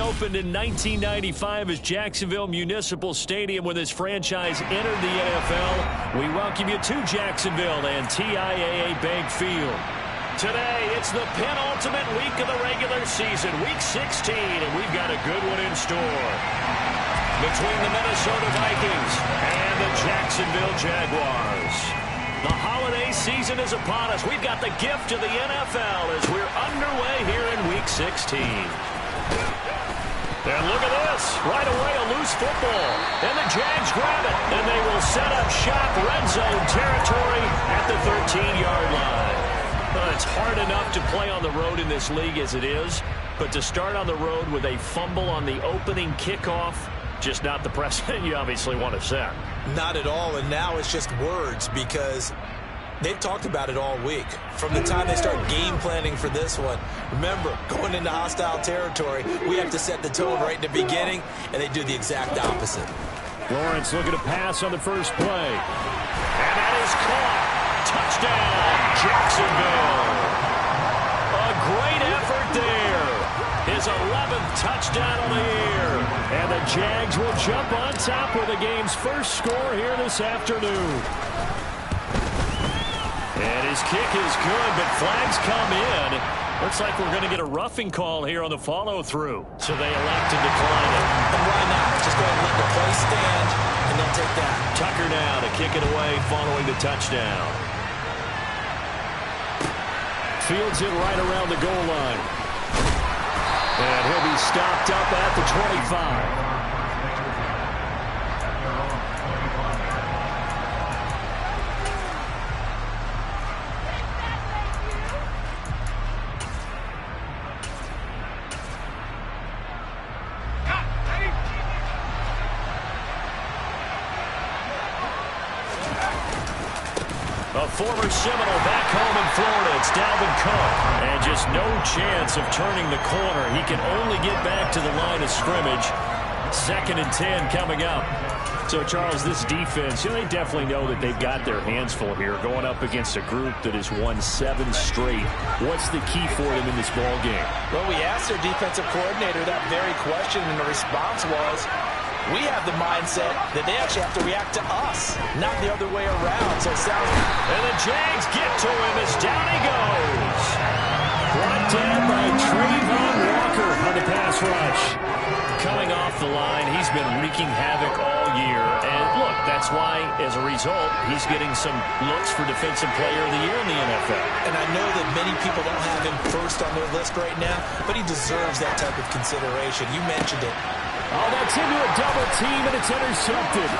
opened in 1995 as Jacksonville Municipal Stadium when this franchise entered the NFL. We welcome you to Jacksonville and TIAA Bank Field. Today, it's the penultimate week of the regular season, Week 16, and we've got a good one in store. Between the Minnesota Vikings and the Jacksonville Jaguars. The holiday season is upon us. We've got the gift of the NFL as we're underway here in Week 16. And look at this. Right away, a loose football. And the Jags grab it. And they will set up shop red zone territory at the 13-yard line. Well, it's hard enough to play on the road in this league as it is. But to start on the road with a fumble on the opening kickoff, just not the precedent you obviously want to set. Not at all, and now it's just words because they've talked about it all week. From the time they start game planning for this one, remember, going into hostile territory, we have to set the tone right in the beginning, and they do the exact opposite. Lawrence looking to pass on the first play. And that is caught. Touchdown, Jacksonville. A great effort there. His 11th touchdown of the year. And the Jags will jump on top with the game's first score here this afternoon. And his kick is good, but flags come in. Looks like we're going to get a roughing call here on the follow-through. So they elect to decline it. And why not? Just go ahead and let the play stand, and they'll take that. Tucker now to kick it away following the touchdown. Fields it right around the goal line. And he'll be stopped up at the 25. A former Seminole back home in Florida. It's Dalvin Cook. And just no chance of turning the corner. He can only get back to the line of scrimmage. 2nd and 10 coming up. So, Charles, this defense, they definitely know that they've got their hands full here going up against a group that has won 7 straight. What's the key for them in this ball game? Well, we asked their defensive coordinator that very question, and the response was, we have the mindset that they actually have to react to us, not the other way around. So it sounds. And the Jags get to him as down he goes. Brought down by Trayvon Walker on the pass rush. Coming off the line, he's been wreaking havoc all year. And look, that's why, as a result, he's getting some looks for Defensive Player of the Year in the NFL. And I know that many people don't have him first on their list right now, but he deserves that type of consideration. You mentioned it. Oh, that's into a double team, and it's intercepted.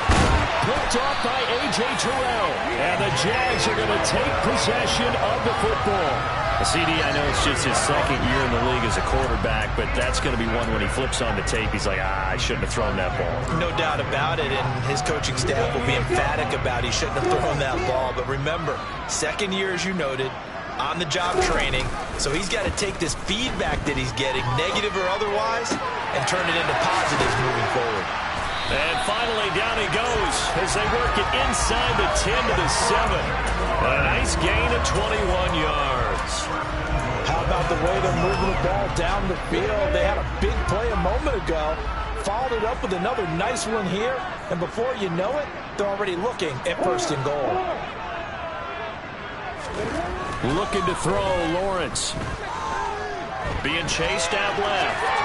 Picked off by A.J. Terrell. And the Jags are going to take possession of the football. CD, I know it's just his 2nd year in the league as a quarterback, but that's going to be one when he flips on the tape. He's like, I shouldn't have thrown that ball. No doubt about it, and his coaching staff will be emphatic about he shouldn't have thrown that ball. But remember, 2nd year, as you noted, on-the-job training, so he's got to take this feedback that he's getting, negative or otherwise, and turn it into positives moving forward. And finally, down he goes as they work it inside the 10 to the 7. A nice gain of 21 yards. How about the way they're moving the ball down the field? They had a big play a moment ago, followed it up with another nice one here, and before you know it, they're already looking at 1st and goal. Looking to throw, Lawrence. Being chased out left.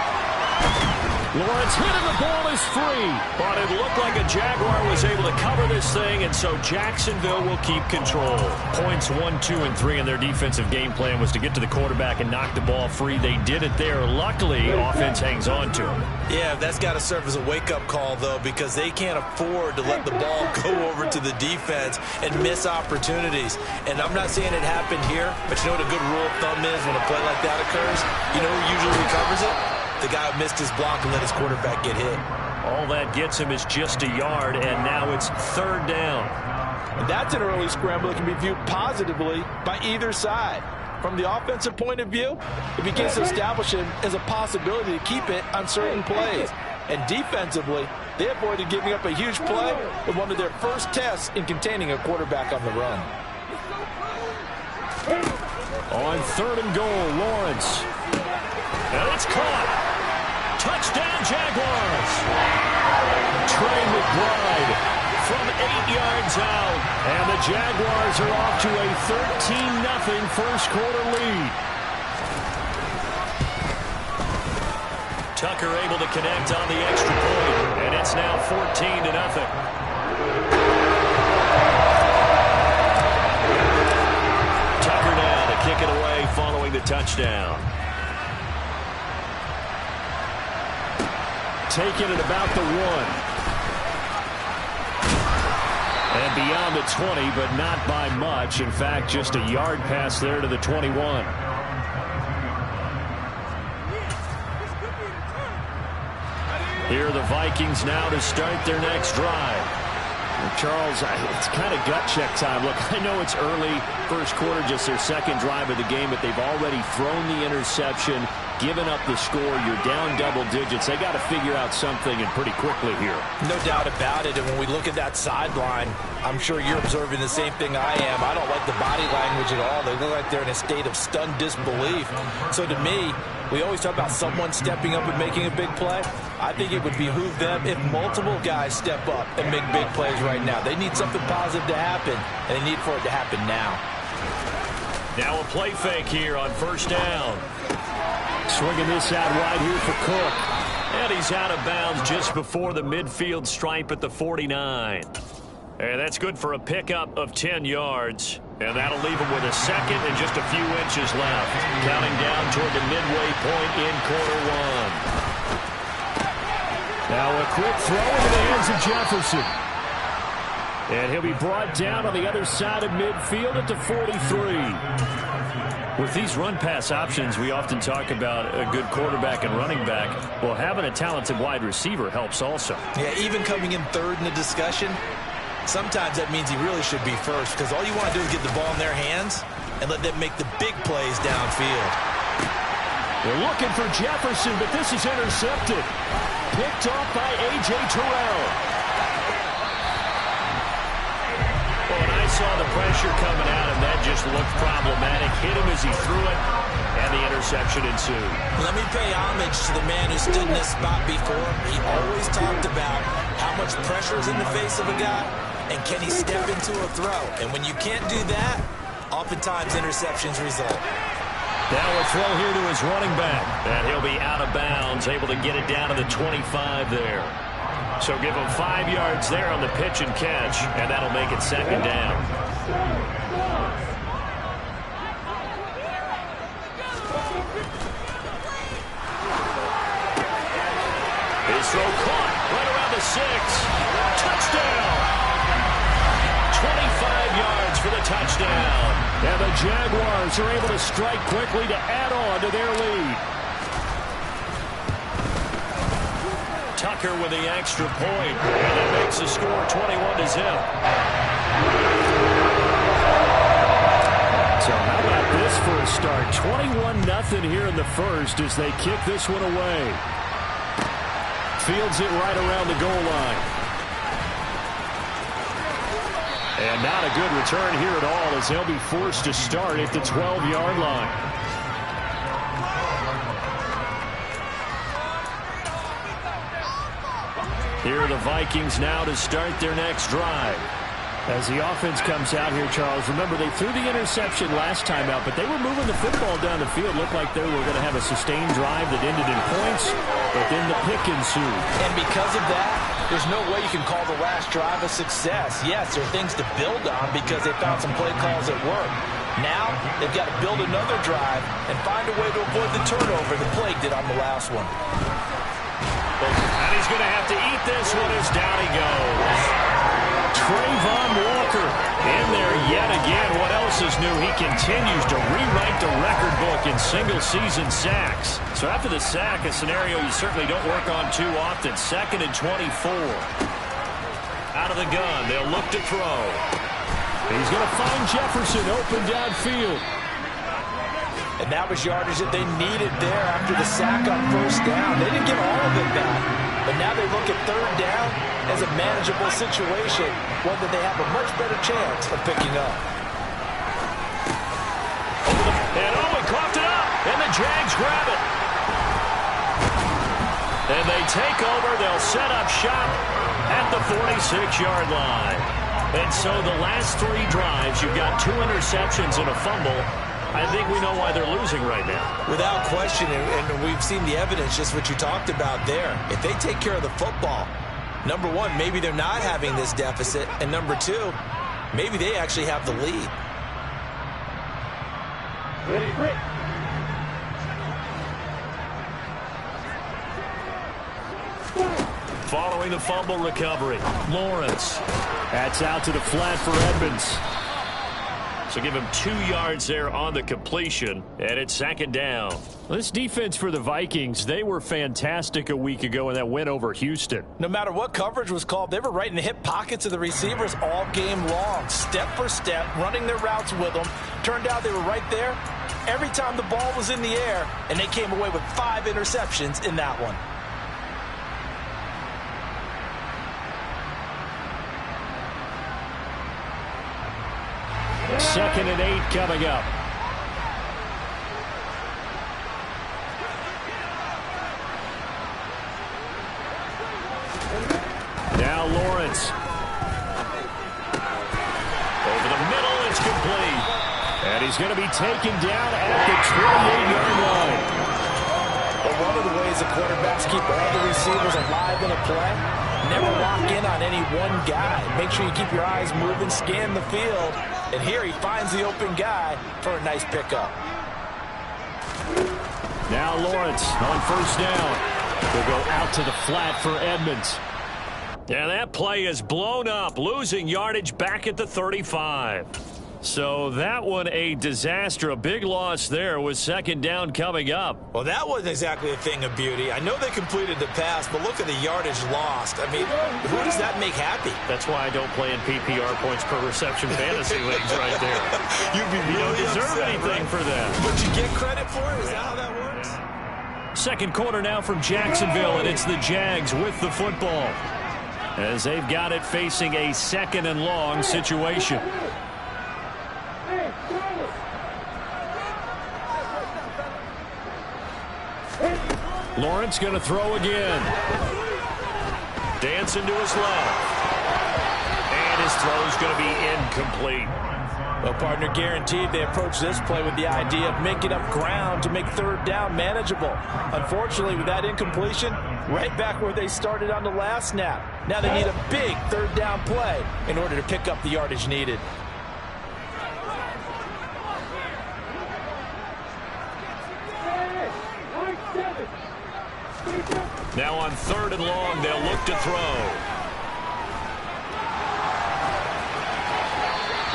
Lawrence hit and the ball is free. But it looked like a Jaguar was able to cover this thing, and so Jacksonville will keep control. Points 1, 2, and 3 in their defensive game plan was to get to the quarterback and knock the ball free. They did it there. Luckily, offense hangs on to him. Yeah, that's got to serve as a wake-up call, though, because they can't afford to let the ball go over to the defense and miss opportunities. And I'm not saying it happened here, but you know what a good rule of thumb is when a play like that occurs? You know who usually recovers it? The guy who missed his block and let his quarterback get hit. All that gets him is just a yard, and now it's 3rd down. And that's an early scramble that can be viewed positively by either side. From the offensive point of view, it begins to establish him as a possibility to keep it on certain plays. And defensively, they avoided giving up a huge play in one of their first tests in containing a quarterback on the run. On 3rd and goal, Lawrence. And it's caught. Touchdown, Jaguars. Trey McBride from 8 yards out. And the Jaguars are off to a 13-0 first quarter lead. Tucker able to connect on the extra point, and it's now 14-0. Tucker now to kick it away following the touchdown. Taking it about the 1. And beyond the 20, but not by much. In fact, just a yard pass there to the 21. Here are the Vikings now to start their next drive. Well, Charles, it's kind of gut check time. Look, I know it's early, first quarter, just their second drive of the game, but they've already thrown the interception, given up the score. You're down double digits. They got to figure out something, and pretty quickly here. No doubt about it. And when we look at that sideline, I'm sure you're observing the same thing I am. I don't like the body language at all. They look like they're in a state of stunned disbelief. So to me, we always talk about someone stepping up and making a big play. I think it would behoove them if multiple guys step up and make big plays right now. They need something positive to happen, and they need for it to happen now. Now a play fake here on first down. Swinging this out wide here for Cook. And he's out of bounds just before the midfield stripe at the 49. And that's good for a pickup of 10 yards. And that'll leave him with a second and just a few inches left. Counting down toward the midway point in quarter 1. Now a quick throw into the hands of Jefferson. And he'll be brought down on the other side of midfield at the 43. With these run-pass options, we often talk about a good quarterback and running back. Well, having a talented wide receiver helps also. Yeah, even coming in third in the discussion, sometimes that means he really should be first, because all you want to do is get the ball in their hands and let them make the big plays downfield. They're looking for Jefferson, but this is intercepted. Picked off by A.J. Terrell. Well, when I saw the pressure coming at him, that just looked problematic. Hit him as he threw it, and the interception ensued. Let me pay homage to the man who stood in this spot before. He always talked about how much pressure is in the face of a guy, and can he step into a throw. And when you can't do that, oftentimes interceptions result. Now a throw here to his running back. And he'll be out of bounds, able to get it down to the 25 there. So give him 5 yards there on the pitch and catch, and that'll make it second down. His throw caught right around the 6. Touchdown! 25 yards for the touchdown. And the Jaguars are able to strike quickly to add on to their lead. Tucker with the extra point, and it makes the score 21-0. So how about this for a start? 21-0 here in the first as they kick this one away. Fields it right around the goal line. And not a good return here at all as they'll be forced to start at the 12-yard line. Here are the Vikings now to start their next drive. As the offense comes out here, Charles, remember they threw the interception last time out, but they were moving the football down the field. Looked like they were going to have a sustained drive that ended in points, but then the pick ensued. And because of that, there's no way you can call the last drive a success. Yes, there are things to build on because they found some play calls that work. Now, they've got to build another drive and find a way to avoid the turnover the plague did on the last one. And he's going to have to eat this one as down he goes. Trayvon Walker in there yet again. What else is new? He continues to rewrite the record book in single-season sacks. So after the sack, a scenario you certainly don't work on too often. 2nd and 24. Out of the gun, they'll look to throw. He's going to find Jefferson open downfield. And that was yardage that they needed there after the sack on first down. They didn't get all of it back, but now they look at third down as a manageable situation, one that they have a much better chance of picking up. And Owen coughed it up, and the Jags grab it. And they take over. They'll set up shop at the 46-yard line. And so the last 3 drives, you've got 2 interceptions and a fumble. I think we know why they're losing right now. Without question, and we've seen the evidence, just what you talked about there. If they take care of the football, number one, maybe they're not having this deficit. And number two, maybe they actually have the lead. Following the fumble recovery, Lawrence. That's out to the flat for Edmonds. So give him 2 yards there on the completion, and it's 2nd down. This defense for the Vikings, they were fantastic a week ago in that win over Houston. No matter what coverage was called, they were right in the hip pockets of the receivers all game long, step for step, running their routes with them. Turned out they were right there every time the ball was in the air, and they came away with 5 interceptions in that one. Second and 8 coming up. Now Lawrence. Over the middle, it's complete. And he's going to be taken down at the 28-yard line. But one of the ways the quarterbacks keep all the receivers alive in a play, never lock in on any one guy. Make sure you keep your eyes moving, scan the field. And here he finds the open guy for a nice pickup. Now Lawrence on 1st down. Will go out to the flat for Edmonds. Yeah, that play is blown up, losing yardage back at the 35. So that one a disaster. A big loss there with 2nd down coming up. Well, that wasn't exactly a thing of beauty. I know they completed the pass, but look at the yardage lost. I mean, who does that make happy? That's why I don't play in PPR points per reception fantasy leagues right there. You'd be really you don't deserve upset, anything right? for that. But you get credit for it? Is that how that works? 2nd quarter now from Jacksonville, and it's the Jags with the football, as they've got it facing a 2nd and long situation. Lawrence going to throw again. Dancing to his left. And his throw's going to be incomplete. Well, partner, guaranteed they approach this play with the idea of making up ground to make 3rd down manageable. Unfortunately, with that incompletion, right back where they started on the last snap. Now they need a big 3rd down play in order to pick up the yardage needed. Now on 3rd and long, they'll look to throw.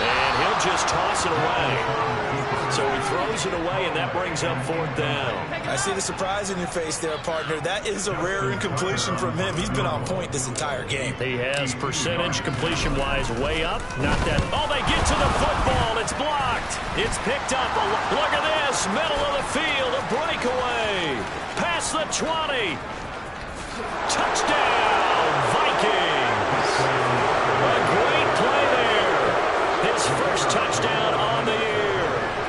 And he'll just toss it away. So he throws it away, and that brings up 4th down. I see the surprise in your face there, partner. That is a rare incompletion from him. He's been on point this entire game. He has percentage completion-wise way up. Not that. Oh, they get to the football. It's blocked. It's picked up. Look at this. Middle of the field. A breakaway. Past the 20. Touchdown, Vikings. A great play there. His first touchdown on the year.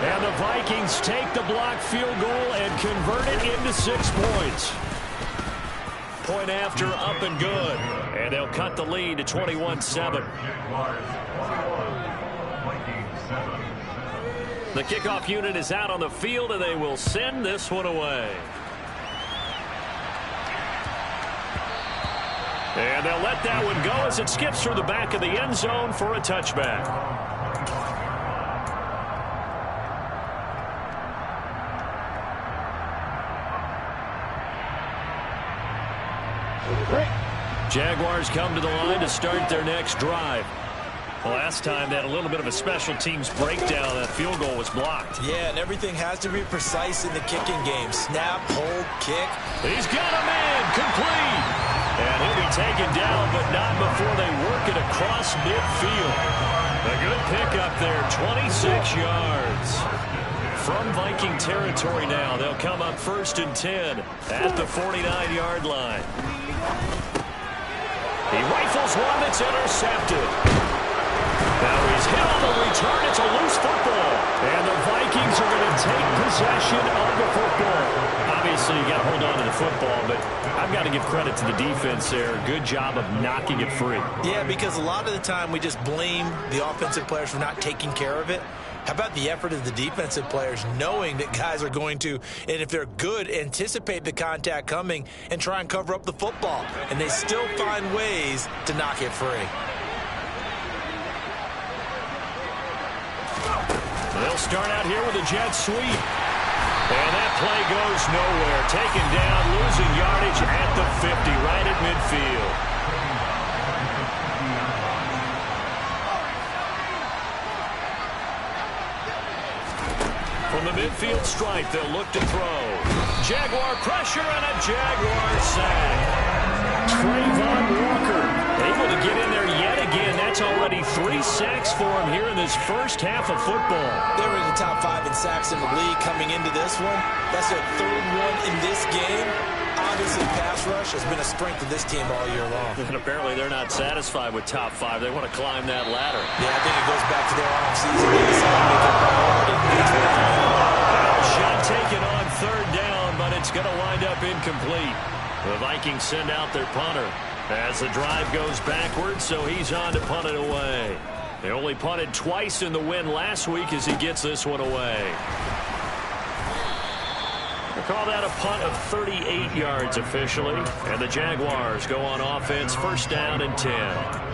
And the Vikings take the blocked field goal and convert it into 6 points. Point after, up and good. And they'll cut the lead to 21-7. The kickoff unit is out on the field, and they will send this one away. And they'll let that one go as it skips through the back of the end zone for a touchback. Jaguars come to the line to start their next drive. Last time, they had a little bit of a special teams breakdown. That field goal was blocked. Yeah, and everything has to be precise in the kicking game. Snap, hold, kick. He's got a man, complete. And he'll be taken down, but not before they work it across midfield. A good pickup there, 26 yards. From Viking territory now, they'll come up 1st and 10 at the 49-yard line. He rifles one that's intercepted. Now he's hit on the return. It's a loose football. And the Vikings are going to take possession of the football. I obviously, you got to hold on to the football, but I've got to give credit to the defense there. Good job of knocking it free. Yeah, because a lot of the time we just blame the offensive players for not taking care of it. How about the effort of the defensive players knowing that guys are going to, and if they're good, anticipate the contact coming and try and cover up the football. And they still find ways to knock it free. They'll start out here with a jet sweep. And that play goes nowhere. Taken down, losing yardage at the 50, right at midfield. From the midfield stripe, they'll look to throw. Jaguar pressure and a Jaguar sack. Trayvon Walker able to get in there yet again. That's already 3 sacks for him here in this first half of football. They were in the top 5 in sacks in the league coming into this one. That's their 3rd one in this game. Obviously, pass rush has been a strength of this team all year long. And apparently they're not satisfied with top 5. They want to climb that ladder. Yeah, I think it goes back to their offseason. They decided to make it a priority. Shot taken on 3rd down, but it's going to wind up incomplete. The Vikings send out their punter as the drive goes backwards, so he's on to punt it away. They only punted twice in the win last week as he gets this one away. They call that a punt of 38 yards officially, and the Jaguars go on offense, 1st down and 10.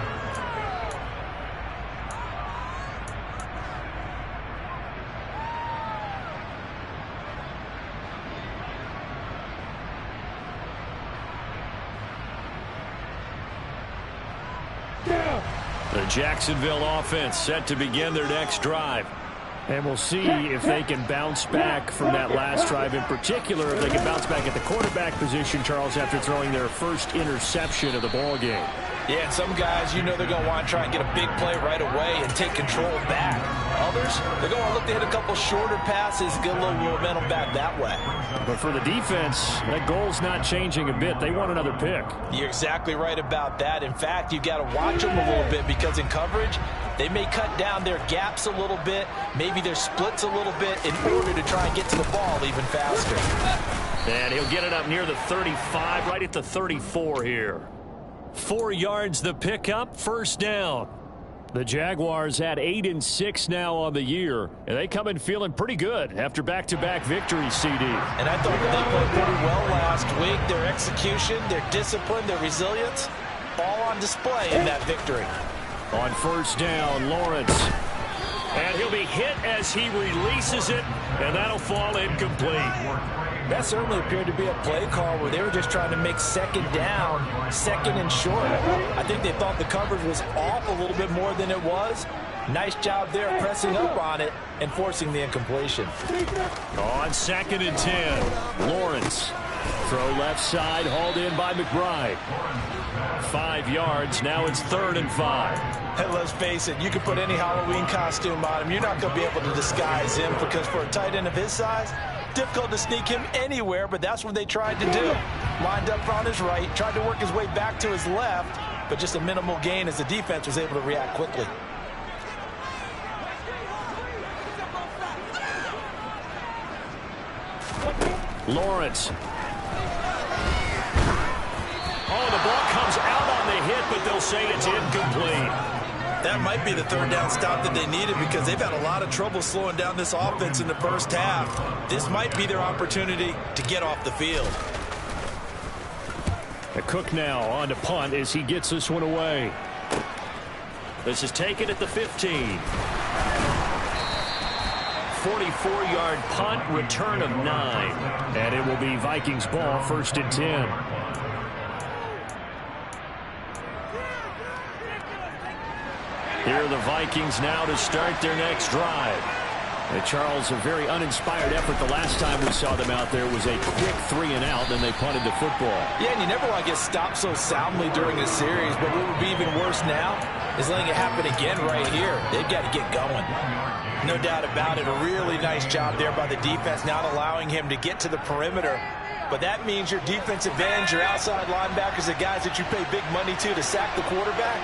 The Jacksonville offense set to begin their next drive. And we'll see if they can bounce back from that last drive. In particular, if they can bounce back at the quarterback position, Charles, after throwing their first interception of the ball game. Yeah, and some guys, you know they're going to want to try and get a big play right away and take control back. Others, they're going to look to hit a couple shorter passes, get a little momentum back that way. But for the defense, that goal's not changing a bit. They want another pick. You're exactly right about that. In fact, you got to watch them a little bit because in coverage, they may cut down their gaps a little bit, maybe their splits a little bit in order to try and get to the ball even faster. And he'll get it up near the 35, right at the 34 here. 4 yards the pickup, 1st down. The Jaguars at 8-6 now on the year, and they come in feeling pretty good after back-to-back victories, CD. And I thought they played pretty well last week. Their execution, their discipline, their resilience, all on display in that victory. On 1st down, Lawrence. And he'll be hit as he releases it, and that'll fall incomplete. That certainly appeared to be a play call where they were just trying to make 2nd down, 2nd and short. I think they thought the coverage was off a little bit more than it was. Nice job there pressing up on it and forcing the incompletion. On 2nd and 10, Lawrence. Throw left side, hauled in by McBride. 5 yards, now it's 3rd and 5. Hey, let's face it, you can put any Halloween costume on him. You're not going to be able to disguise him because for a tight end of his size, difficult to sneak him anywhere, but that's what they tried to do. Lined up on his right, tried to work his way back to his left, but just a minimal gain as the defense was able to react quickly. Lawrence. Oh, the ball comes out on the hit, but they'll say it's incomplete. That might be the 3rd down stop that they needed because they've had a lot of trouble slowing down this offense in the first half. This might be their opportunity to get off the field. A Cook now on to punt as he gets this one away. This is taken at the 15. 44-yard punt, return of 9. And it will be Vikings ball, 1st and 10. Here are the Vikings now to start their next drive. Charles, a very uninspired effort. The last time we saw them out there was a quick 3 and out, then they punted the football. Yeah, and you never want to get stopped so soundly during a series, but what would be even worse now is letting it happen again right here. They've got to get going. No doubt about it. A really nice job there by the defense, not allowing him to get to the perimeter. But that means your defensive ends, your outside linebackers, the guys that you pay big money to sack the quarterback,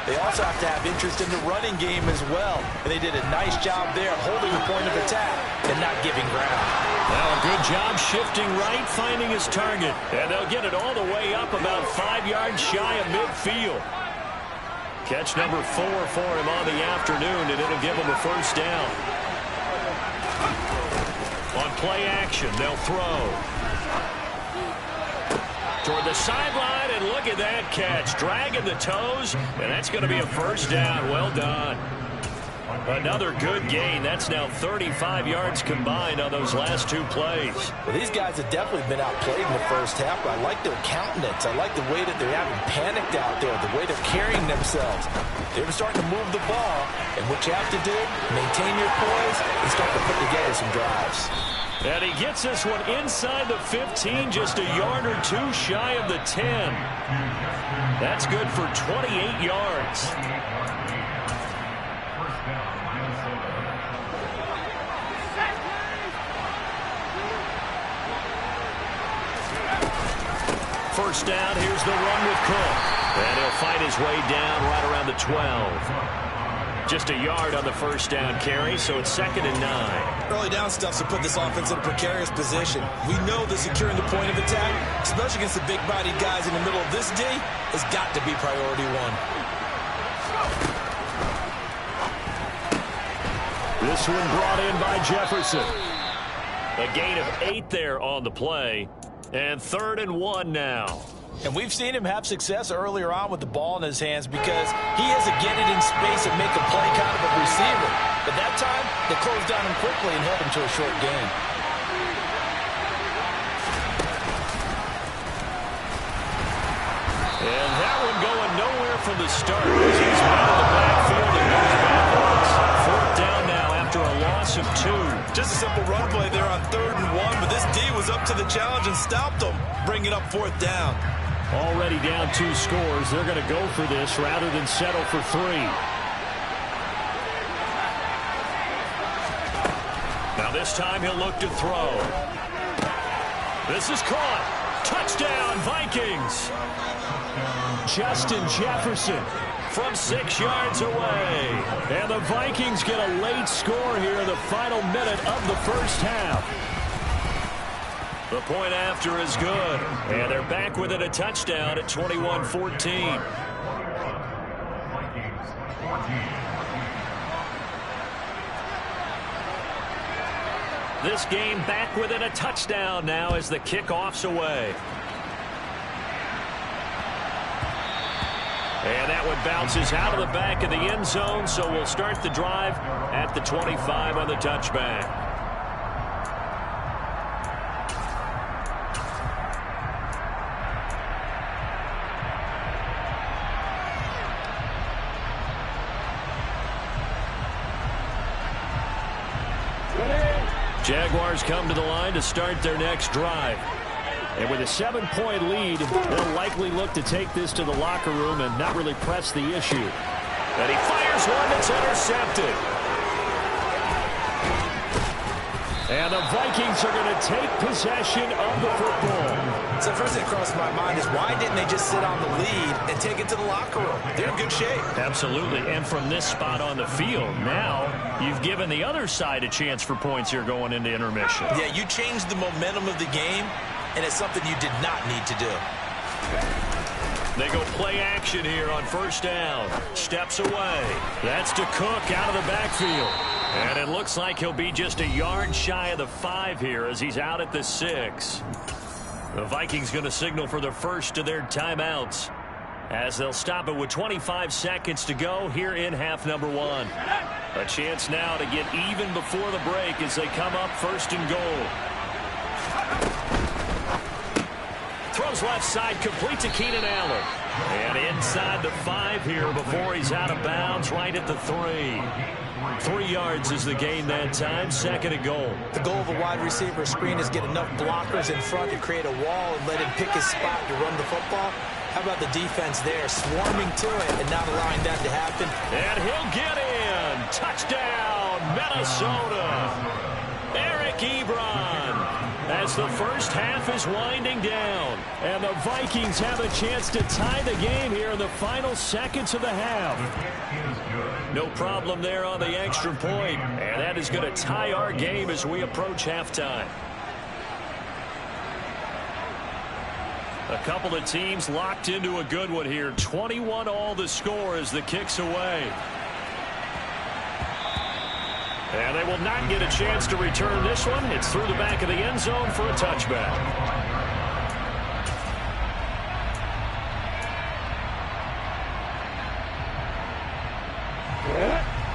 they also have to have interest in the running game as well. And they did a nice job there holding the point of attack and and not giving ground. Well, a good job shifting right, finding his target. And they'll get it all the way up about 5 yards shy of midfield. Catch number 4 for him on the afternoon, and it'll give him a first down. On play action, they'll throw. Toward the sideline, and look at that catch. Dragging the toes, and that's going to be a first down. Well done. Another good gain. That's now 35 yards combined on those last 2 plays. Well, these guys have definitely been outplayed in the first half, but I like their countenance. I like the way that they haven't panicked out there, the way they're carrying themselves. They're starting to move the ball, and what you have to do, maintain your poise and start to put together some drives. And he gets this one inside the 15, just a yard or 2 shy of the 10. That's good for 28 yards. First down, here's the run with Cook. And he'll fight his way down right around the 12. Just a yard on the first down carry, so it's 2nd and 9. Early down stuff to put this offense in a precarious position. We know that securing the point of attack, especially against the big-bodied guys in the middle of this D, has got to be priority 1. This one brought in by Jefferson. A gain of 8 there on the play. And 3rd and 1 now. And we've seen him have success earlier on with the ball in his hands because he has to get it in space and make a play kind of a receiver. But that time, they closed down him quickly and held him to a short gain. And that one going nowhere from the start as he's out of the backfield and goes backwards. 4th down now after a loss of 2. Just a simple run play there on 3rd and 1, but this D was up to the challenge and stopped them, bringing up 4th down. Already down 2 scores. They're going to go for this rather than settle for 3. Now this time he'll look to throw. This is caught. Touchdown, Vikings. Justin Jefferson from 6 yards away. And the Vikings get a late score here in the final minute of the first half. The point after is good. And they're back within a touchdown at 21-14. This game back within a touchdown now as the kickoff's away. And that one bounces out of the back of the end zone, so we'll start the drive at the 25 on the touchback. Jaguars come to the line to start their next drive. And with a 7-point lead, they'll likely look to take this to the locker room and not really press the issue. And he fires one that's intercepted. And the Vikings are going to take possession of the football. So first thing that crossed my mind is why didn't they just sit on the lead and take it to the locker room? They're in good shape. Absolutely. And from this spot on the field, now you've given the other side a chance for points here going into intermission. Yeah, you changed the momentum of the game, and it's something you did not need to do. They go play action here on first down. Steps away. That's to Cook out of the backfield. And it looks like he'll be just a yard shy of the 5 here as he's out at the 6. The Vikings going to signal for the first of their timeouts as they'll stop it with 25 seconds to go here in half number 1. A chance now to get even before the break as they come up 1st and goal. Throws left side, complete to Keenan Allen. And inside the 5 here before he's out of bounds, right at the 3. 3 yards is the gain that time, 2nd and goal. The goal of a wide receiver screen is get enough blockers in front to create a wall and let him pick his spot to run the football. How about the defense there, swarming to it and not allowing that to happen? And he'll get in. Touchdown, Minnesota. Eric Ebron. As the first half is winding down. And the Vikings have a chance to tie the game here in the final seconds of the half. No problem there on the extra point. And that is going to tie our game as we approach halftime. A couple of teams locked into a good one here. 21 all the score as the kick's away. And they will not get a chance to return this one. It's through the back of the end zone for a touchback.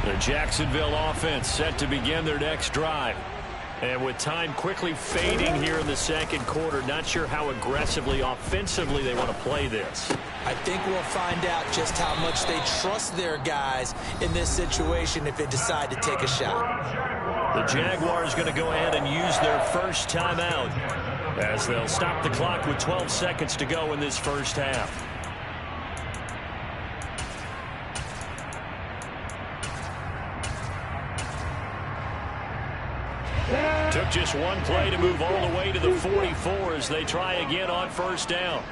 The Jacksonville offense set to begin their next drive. And with time quickly fading here in the second quarter, not sure how aggressively, offensively they want to play this. I think we'll find out just how much they trust their guys in this situation if they decide to take a shot. The Jaguars going to go ahead and use their first timeout as they'll stop the clock with 12 seconds to go in this first half. Took just one play to move all the way to the 44 as they try again on first down.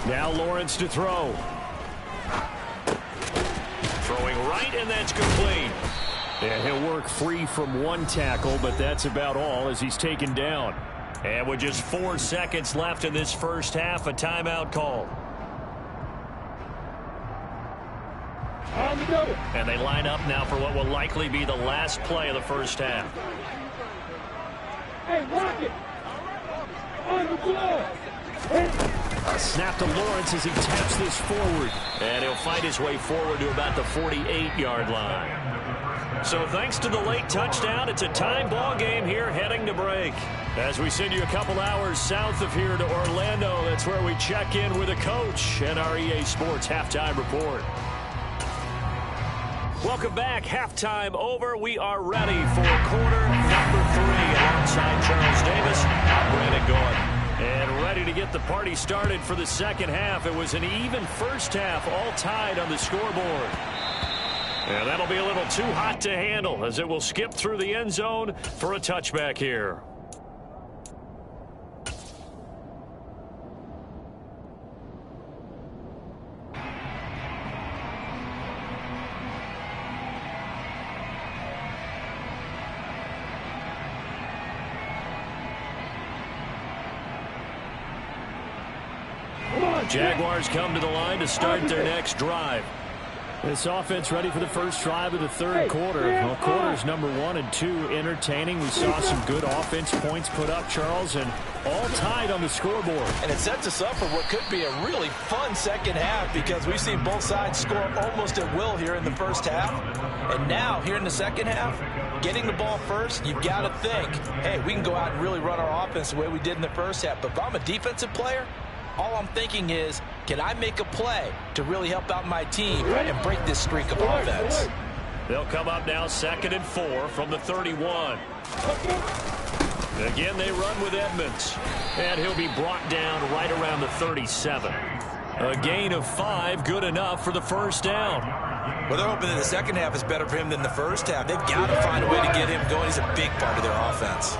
Now Lawrence to throw. Throwing right, and that's complete. And he'll work free from one tackle, but that's about all as he's taken down. And with just 4 seconds left in this first half, a timeout call. And they line up now for what will likely be the last play of the first half. Hey, Rocket! On the floor! A snap to Lawrence as he taps this forward. And he'll fight his way forward to about the 48-yard line. So thanks to the late touchdown, it's a tie ball game here heading to break. As we send you a couple hours south of here to Orlando, that's where we check in with a coach and our EA Sports Halftime Report. Welcome back. Halftime over. We are ready for quarter number 3 alongside Charles Davis. I'm Brandon Gordon. And ready to get the party started for the second half. It was an even first half, all tied on the scoreboard. And that'll be a little too hot to handle as it will skip through the end zone for a touchback here. Jaguars come to the line to start their next drive. This offense ready for the first drive of the third quarter. Well, quarters number 1 and 2 entertaining. We saw some good offense points put up, Charles, and all tied on the scoreboard. And it sets us up for what could be a really fun second half because we've seen both sides score almost at will here in the first half. And now, here in the second half, getting the ball first, you've got to think, hey, we can go out and really run our offense the way we did in the first half. But if I'm a defensive player, all I'm thinking is, can I make a play to really help out my team and break this streak of offense? They'll come up now 2nd and 4 from the 31. Again, they run with Edmonds. And he'll be brought down right around the 37. A gain of 5, good enough for the first down. Well, they're hoping that the second half is better for him than the first half. They've got to find a way to get him going. He's a big part of their offense.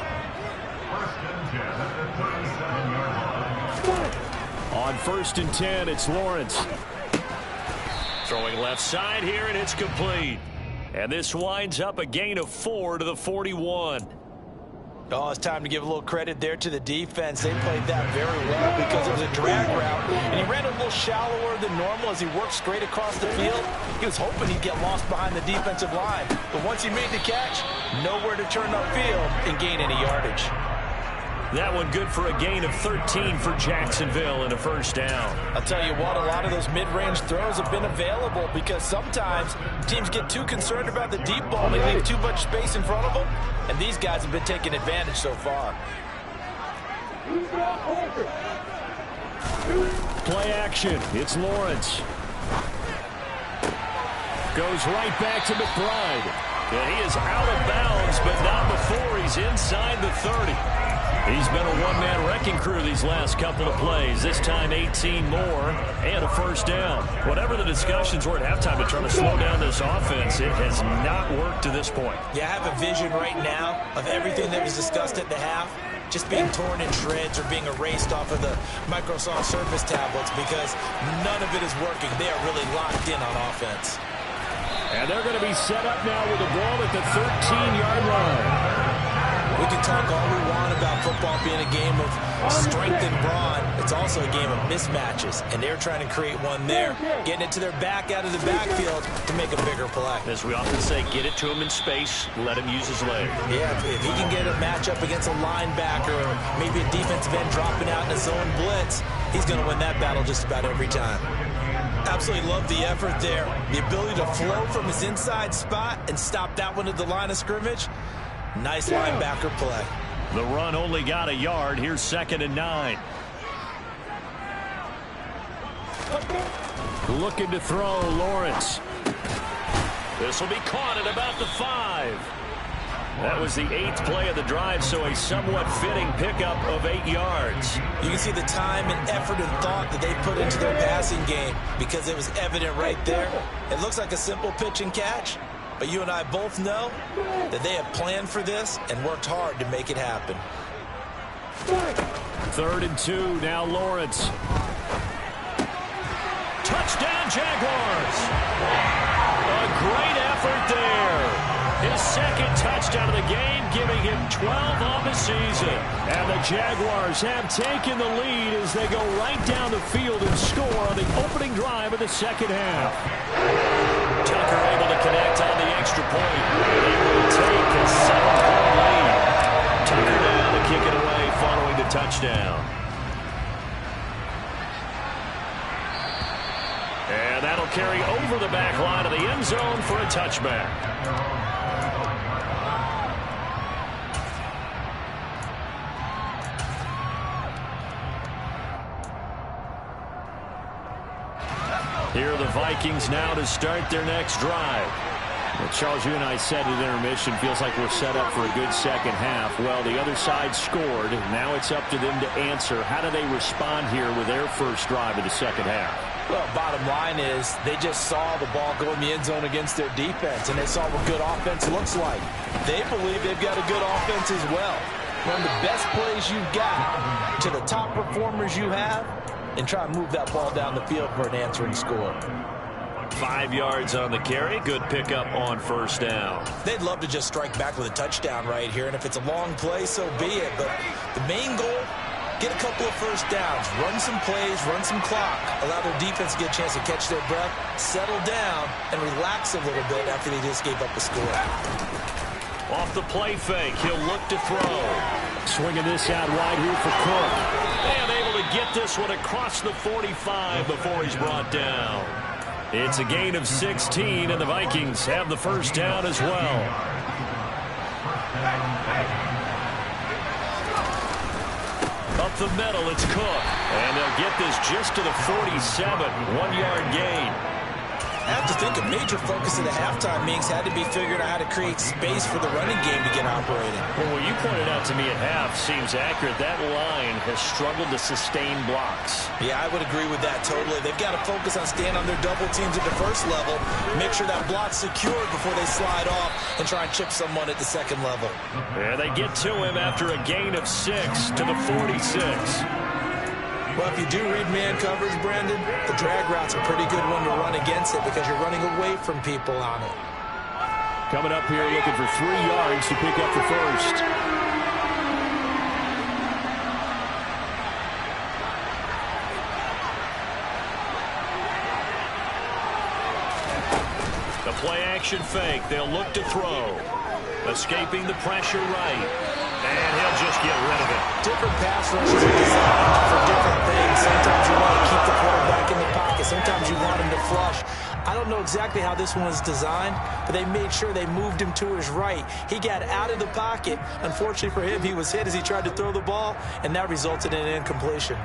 On 1st and 10, it's Lawrence. Throwing left side here, and it's complete. And this winds up a gain of 4 to the 41. Oh, it's time to give a little credit there to the defense. They played that very well because it was a drag route, and he ran a little shallower than normal as he worked straight across the field. He was hoping he'd get lost behind the defensive line, but once he made the catch, nowhere to turn upfield and gain any yardage. That one good for a gain of 13 for Jacksonville and a first down. I'll tell you what, a lot of those mid-range throws have been available because sometimes teams get too concerned about the deep ball. They leave too much space in front of them, and these guys have been taking advantage so far. Play action. It's Lawrence. Goes right back to McBride. And he is out of bounds, but not before he's inside the 30. He's been a one-man wrecking crew these last couple of plays. This time 18 more and a first down. Whatever the discussions were at halftime to try to slow down this offense, it has not worked to this point. Yeah, I have a vision right now of everything that was discussed at the half. just being torn in shreds or being erased off of the Microsoft Surface tablets because none of it is working. They are really locked in on offense. And they're going to be set up now with the ball at the 13-yard line. We can talk all we want about football being a game of strength and brawn. It's also a game of mismatches, and they're trying to create one there, getting it to their back out of the backfield to make a bigger play. As we often say, get it to him in space, let him use his leg. Yeah, if he can get a matchup against a linebacker or maybe a defensive end dropping out in a zone blitz, he's going to win that battle just about every time. Absolutely love the effort there. The ability to flow from his inside spot and stop that one at the line of scrimmage. Nice linebacker play. The run only got a yard. Here's 2nd and 9. Looking to throw, Lawrence. This will be caught at about the 5. That was the 8th play of the drive, so a somewhat fitting pickup of 8 yards. You can see the time and effort and thought that they put into their passing game because it was evident right there. It looks like a simple pitch and catch, but you and I both know that they have planned for this and worked hard to make it happen. 3rd and 2, now Lawrence. Touchdown, Jaguars! A great effort there. His 2nd touchdown of the game, giving him 12 on the season. And the Jaguars have taken the lead as they go right down the field and score on the opening drive of the 2nd half. Tucker able to connect on the extra point. He will take a 7-point lead. Tucker down to kick it away following the touchdown. And that'll carry over the back line of the end zone for a touchback. Here are the Vikings now to start their next drive. Well, Charles, you and I said at intermission, feels like we're set up for a good second half. Well, the other side scored. Now it's up to them to answer. How do they respond here with their first drive of the second half? Well, bottom line is they just saw the ball go in the end zone against their defense, and they saw what good offense looks like. They believe they've got a good offense as well. Run the best plays you've got to the top performers you have, and try and move that ball down the field for an answering score. 5 yards on the carry. Good pickup on first down. They'd love to just strike back with a touchdown right here, and if it's a long play, so be it. But the main goal, get a couple of first downs, run some plays, run some clock, allow their defense to get a chance to catch their breath, settle down, and relax a little bit after they just gave up a score. Off the play fake, he'll look to throw. Swinging this out wide here for Cook. And able to get this one across the 45 before he's brought down. It's a gain of 16, and the Vikings have the first down as well. Up the middle, it's Cook. And they'll get this just to the 47, 1-yard gain. I have to think a major focus of the halftime meetings had to be figuring out how to create space for the running game to get operating. Well, what you pointed out to me at half seems accurate. That line has struggled to sustain blocks. Yeah, I would agree with that totally. They've got to focus on staying on their double teams at the first level, make sure that block's secured before they slide off and try and chip someone at the second level. Yeah, they get to him after a gain of 6 to the 46. Well, if you do read man coverage, Brandon, the drag route's a pretty good one to run against it because you're running away from people on it. Coming up here looking for 3 yards to pick up the first. The play action fake. They'll look to throw. Escaping the pressure right. And he'll just get rid of it. Different pass rushes are designed for different things. Sometimes you want to keep the quarterback in the pocket. Sometimes you want him to flush. I don't know exactly how this one was designed, but they made sure they moved him to his right. He got out of the pocket. Unfortunately for him, he was hit as he tried to throw the ball, and that resulted in an incompletion.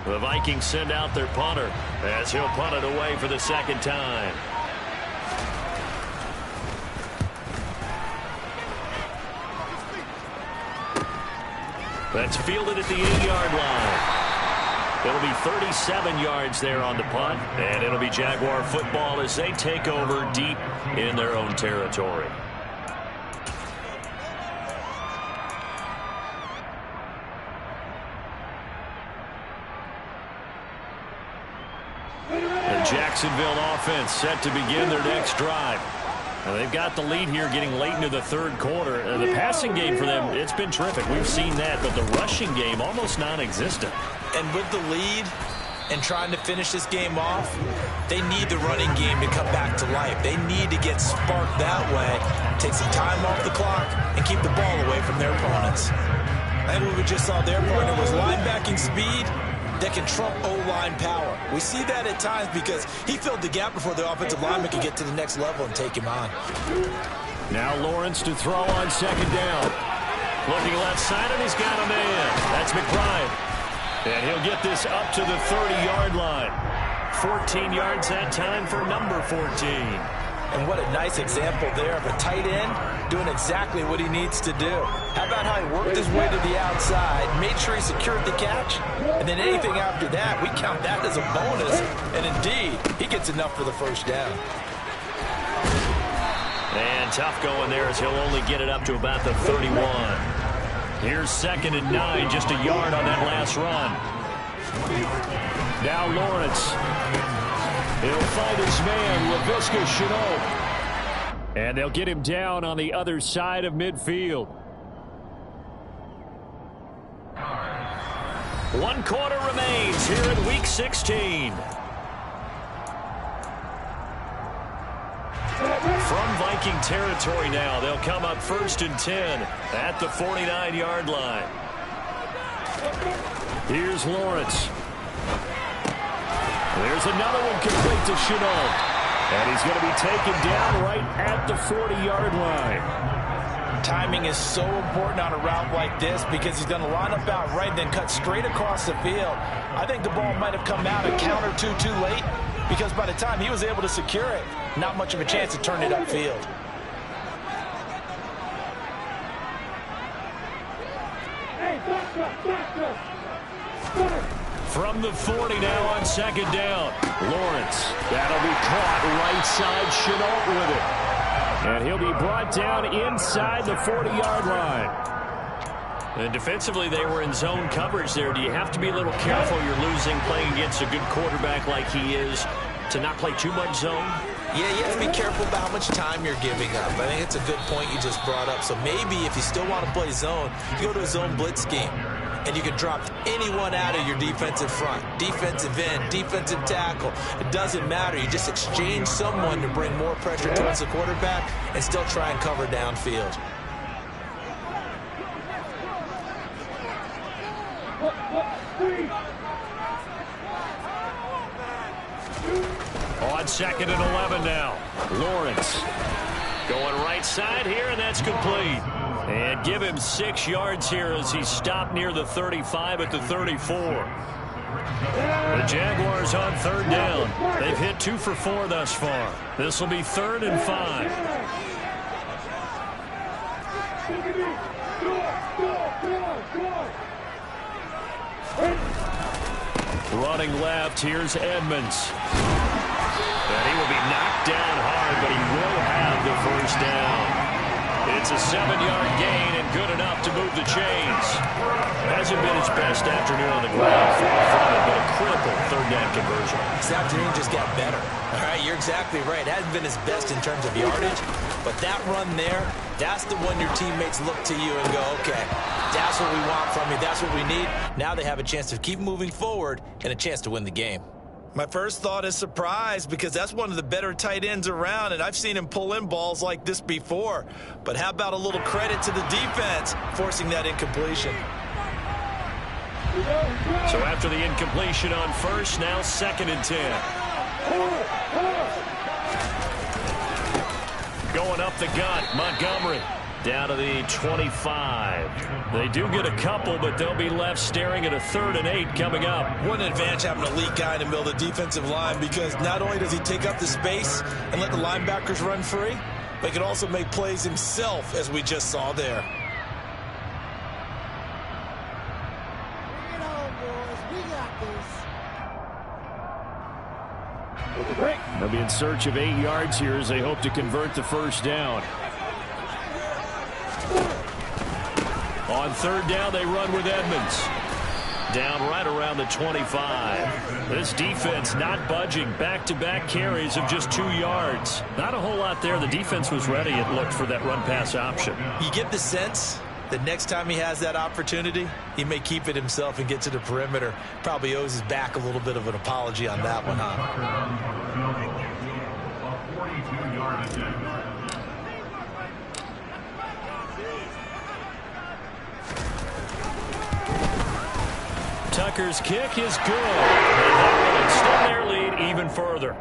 The Vikings send out their punter as he'll punt it away for the second time. That's fielded at the 8-yard line. It'll be 37 yards there on the punt, and it'll be Jaguar football as they take over deep in their own territory. The Jacksonville offense set to begin their next drive. Now they've got the lead here getting late into the third quarter. The passing game for them, it's been terrific. We've seen that, but the rushing game almost non-existent. And with the lead and trying to finish this game off, they need the running game to come back to life. They need to get sparked that way, take some time off the clock, and keep the ball away from their opponents. I think what we just saw their partner was linebacking speed that can trump O-line power. We see that at times because he filled the gap before the offensive lineman could get to the next level and take him on. Now Lawrence to throw on second down. Looking left side, and he's got a man. That's McBride. And he'll get this up to the 30-yard line. 14 yards that time for number 14. And what a nice example there of a tight end doing exactly what he needs to do. How about how he worked his way to the outside, made sure he secured the catch, and then anything after that, we count that as a bonus. And indeed, he gets enough for the first down. And tough going there as he'll only get it up to about the 31. Here's 2nd and 9, just a yard on that last run. Now Lawrence. He'll find his man, Laviska Shenault. And they'll get him down on the other side of midfield. 1 quarter remains here in Week 16. From Viking territory now, they'll come up 1st and 10 at the 49-yard line. Here's Lawrence. There's another one complete to Shenault. And he's going to be taken down right at the 40-yard line. Timing is so important on a route like this because he's going to line up out right, then cut straight across the field. I think the ball might have come out a count or two too late because by the time he was able to secure it, not much of a chance to turn it upfield. From the 40 now on 2nd down. Lawrence. That'll be caught right side. Shenault with it. And he'll be brought down inside the 40-yard line. And defensively, they were in zone coverage there. Do you have to be a little careful? You're losing playing against a good quarterback like he is to not play too much zone? Yeah, you have to be careful about how much time you're giving up. I think it's a good point you just brought up. So maybe if you still want to play zone, you go to a zone blitz scheme. And you can drop anyone out of your defensive front, defensive end, defensive tackle. It doesn't matter. You just exchange someone to bring more pressure towards the quarterback and still try and cover downfield. On 2nd and 11 now. Lawrence going right side here, and that's complete. And give him 6 yards here as he's stopped near the 35 at the 34. The Jaguars on 3rd down. They've hit 2 for 4 thus far. This will be 3rd and 5. Running left, here's Edmonds. And he will be knocked down hard, but he will have the first down. It's a 7-yard gain and good enough to move the chains. Hasn't been his best afternoon on the ground, far from it, but a critical 3rd down conversion. This afternoon just got better. All right, you're exactly right. It hasn't been his best in terms of yardage, but that run there, that's the one your teammates look to you and go, okay, that's what we want from you. That's what we need. Now they have a chance to keep moving forward and a chance to win the game. My first thought is surprise because that's one of the better tight ends around, and I've seen him pull in balls like this before. But how about a little credit to the defense forcing that incompletion? So after the incompletion on 1st, now 2nd and 10. Going up the gut, Montgomery. Down to the 25. They do get a couple, but they'll be left staring at a 3rd and 8 coming up. What an advantage having an elite guy in the middle of the defensive line because not only does he take up the space and let the linebackers run free, but he can also make plays himself, as we just saw there. search of 8 yards here as they hope to convert the first down. On third down, they run with Edmonds. Down right around the 25. This defense not budging. Back-to-back carries of just 2 yards. Not a whole lot there. The defense was ready, it looked, for that run-pass option. You get the sense that next time he has that opportunity, he may keep it himself and get to the perimeter. Probably owes his back a little bit of an apology on that one, huh? Tucker's kick is good. And that will extend their lead even further.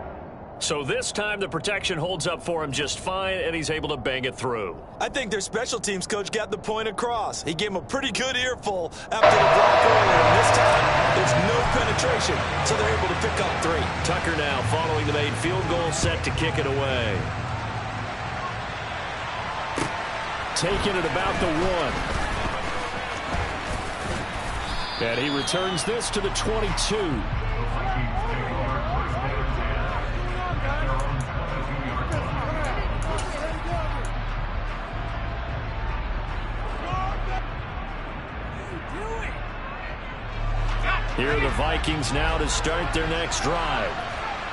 So this time the protection holds up for him just fine, and he's able to bang it through. I think their special teams coach got the point across. He gave him a pretty good earful after the block earlier. And this time, there's no penetration, so they're able to pick up 3. Tucker now following the made field goal, set to kick it away. Taking it about the 1. And he returns this to the 22. Here are the Vikings now to start their next drive.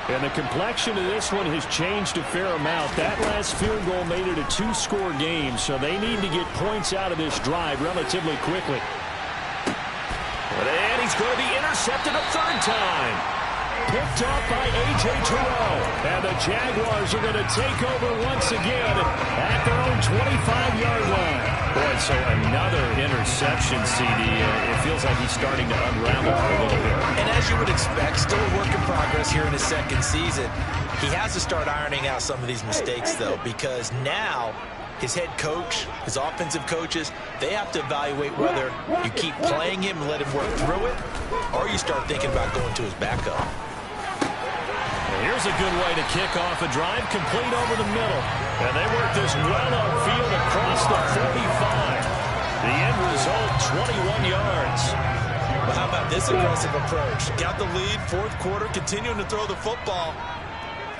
And the complexion of this one has changed a fair amount. That last field goal made it a 2-score game, so they need to get points out of this drive relatively quickly. And he's going to be intercepted a third time. Picked off by A.J. Terrell. And the Jaguars are going to take over once again at their own 25-yard line. Boy, so another interception, CD. It feels like he's starting to unravel a little bit. And as you would expect, still a work in progress here in his second season. He has to start ironing out some of these mistakes, though, because now his head coach, his offensive coaches, they have to evaluate whether you keep playing him and let him work through it, or you start thinking about going to his backup. Here's a good way to kick off a drive, complete over the middle. And they work this well upfield across the 45. The end result, 21 yards. Well, how about this aggressive approach? Got the lead, fourth quarter, continuing to throw the football.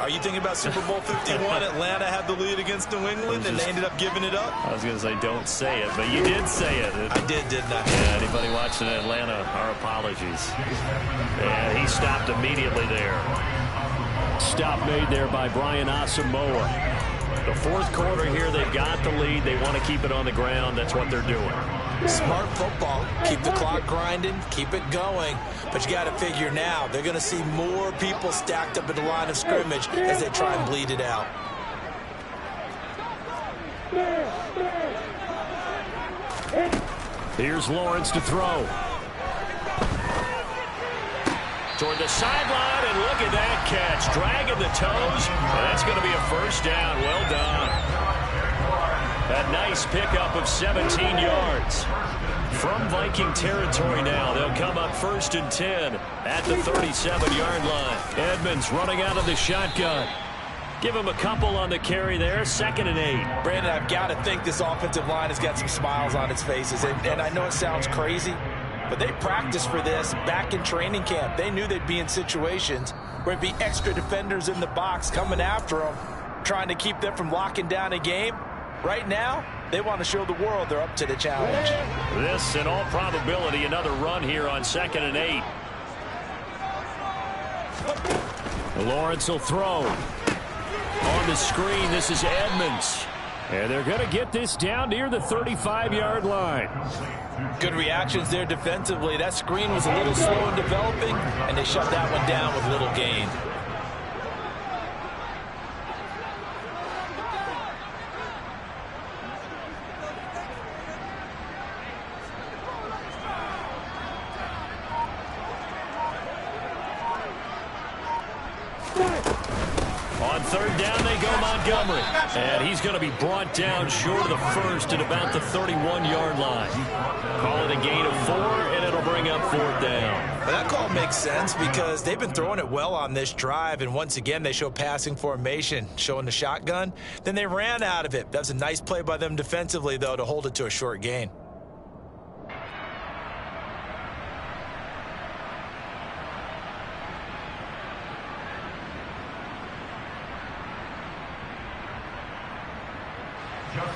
Are you thinking about Super Bowl 51? Atlanta had the lead against New England, and they ended up giving it up? I was going to say, don't say it, but you did say it. I did, didn't I? Yeah, anybody watching Atlanta, our apologies. And he stopped immediately there. Stop made there by Brian Asamoah. The fourth quarter here, they've got the lead. They want to keep it on the ground. That's what they're doing. Smart football. Keep the clock grinding. Keep it going. But you got to figure now, they're going to see more people stacked up at the line of scrimmage as they try and bleed it out. Here's Lawrence to throw. Toward the sideline, and look at that catch. Dragging the toes, and that's going to be a first down. Well done. A nice pickup of 17 yards. From Viking territory now, they'll come up 1st and 10 at the 37-yard line. Edmonds running out of the shotgun. Give him a couple on the carry there, 2nd and 8. Brandon, I've got to think this offensive line has got some smiles on its faces. And I know it sounds crazy, but they practiced for this back in training camp. They knew they'd be in situations where it'd be extra defenders in the box coming after them, trying to keep them from locking down a game. Right now, they want to show the world they're up to the challenge. This, in all probability, another run here on 2nd and 8. Lawrence will throw. On the screen, this is Edmonds. And they're going to get this down near the 35-yard line. Good reactions there defensively. That screen was a little slow in developing, and they shut that one down with little gain. On third down, they go Montgomery. And he's going to be brought down short of the first at about the 31-yard line. Call it a gain of 4, and it'll bring up 4th down. Well, that call makes sense because they've been throwing it well on this drive, and once again, they show passing formation, showing the shotgun. Then they ran out of it. That's a nice play by them defensively, though, to hold it to a short gain.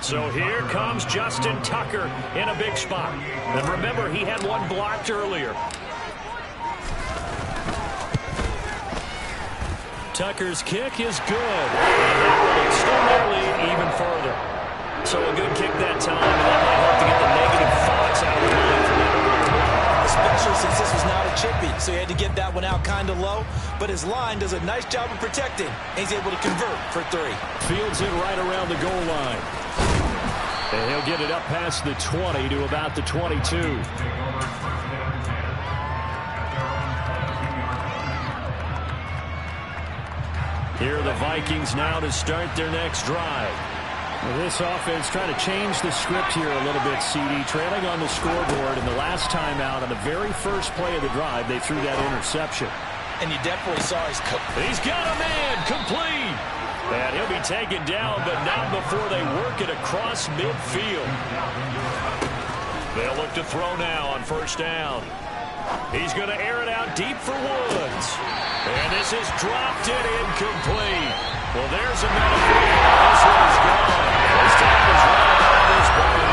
So here comes Justin Tucker in a big spot. And remember, he had one blocked earlier. Tucker's kick is good. And that will extend their lead even further. So a good kick that time, and that might help to get the negative thoughts out of the mind from that earlier. Especially since this was not a chippy, so he had to get that one out kind of low. But his line does a nice job of protecting, and he's able to convert for 3. Fields it right around the goal line. And he'll get it up past the 20 to about the 22. Here are the Vikings now to start their next drive. Well, this offense trying to change the script here a little bit, CD. Trailing on the scoreboard, and the last time out on the very first play of the drive, they threw that interception. And you definitely saw he's got a man, complete. And he'll be taken down, but not before they work it across midfield. They'll look to throw now on first down. He's going to air it out deep for Woods. And this is dropped in incomplete. Well, there's another. This one is gone. This time is right out of this ball.